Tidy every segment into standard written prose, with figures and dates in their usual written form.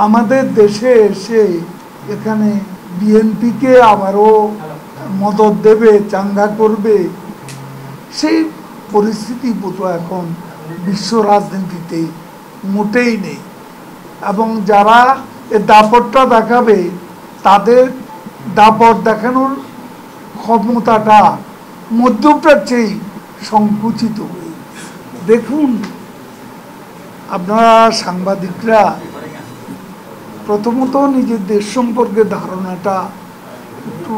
আমাদের দেশে এসে এখানে বিএনপিকে আবারও মদত দেবে, চাঙ্গা করবে, সেই পরিস্থিতি বোধ এখন বিশ্ব রাজনীতিতে মোটেই নেই। এবং যারা এ দাপটটা দেখাবে তাদের দাপট দেখানোর ক্ষমতাটা মধ্যপ্রাচ্যেই সংকুচিত হয়ে। দেখুন, আপনারা সাংবাদিকরা প্রথমত নিজের দেশ সম্পর্কে ধারণাটা একটু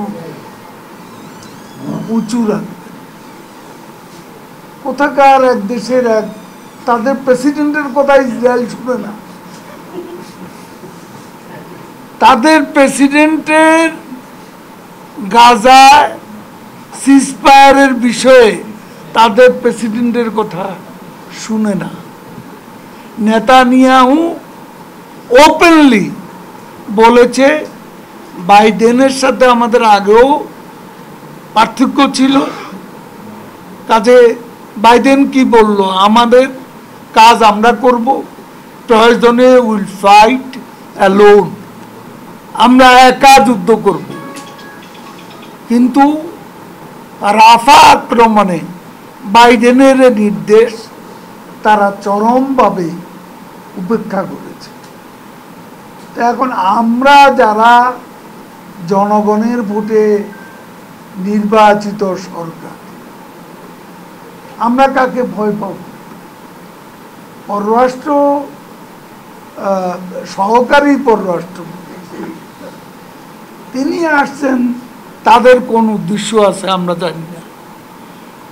উঁচু রাখবেন। কোথাকার এক দেশের তাদের প্রেসিডেন্টের কথা ইসরায়েল শুনে না। তাদের প্রেসিডেন্টের গাজায় সিজফায়ারের বিষয়ে তাদের প্রেসিডেন্টের কথা শুনে না। নেতানিয়াহু ওপেনলি বলেছে বাইডেনের সাথে আমাদের আগেও পার্থক্য ছিল। কাজে বাইডেন কি বলল, আমাদের কাজ আমরা করব, প্রয়োজনে উইল ফাইট অ্যালোন, আমরা একা যুদ্ধ করব। কিন্তু রাফা আক্রমণে বাইডেনের নির্দেশ তারা চরমভাবে উপেক্ষা করেছে। এখন আমরা যারা জনগণের ভোটে নির্বাচিত সরকার, আমরা কাকে ভয় পাব? পররাষ্ট্র সহকারী পররাষ্ট্রমন্ত্রী তিনি আসছেন, তাদের কোন উদ্দেশ্য আছে আমরা জানি না।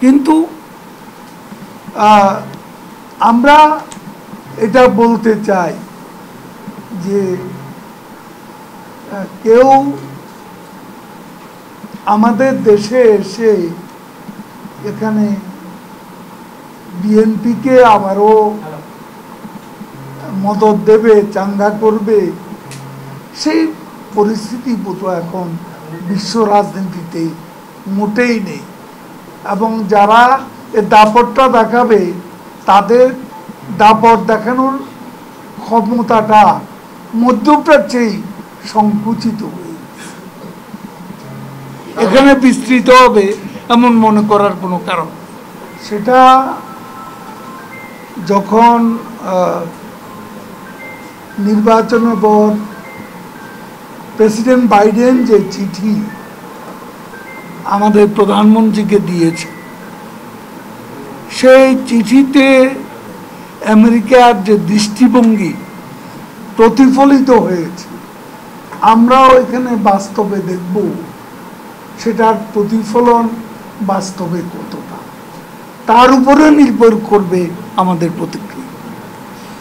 কিন্তু আমরা এটা বলতে চাই যে কেউ আমাদের দেশে এসে এখানে বিএনপিকে আবারও মদত দেবে, চাঙ্গা করবে, সেই পরিস্থিতি বোধ এখন বিশ্ব রাজনীতিতে মোটেই নেই। এবং যারা এ দাপটটা দেখাবে তাদের দাপট দেখানোর ক্ষমতাটা মধ্যপ্রাচ্যেই সংকুচিত হয়ে এখানে বিস্তৃত হবে এমন মনে করার কোনো কারণ। সেটা যখন নির্বাচনের পর প্রেসিডেন্ট বাইডেন যে চিঠি আমাদের প্রধানমন্ত্রীকে দিয়েছে, সেই চিঠিতে আমেরিকার যে দৃষ্টিভঙ্গি প্রতিফলিত হয়েছে, আমরাও এখানে বাস্তবে দেখব সেটার প্রতিফলন বাস্তবে কতটা, তার উপরে নির্ভর করবে আমাদের প্রতিক্রিয়া।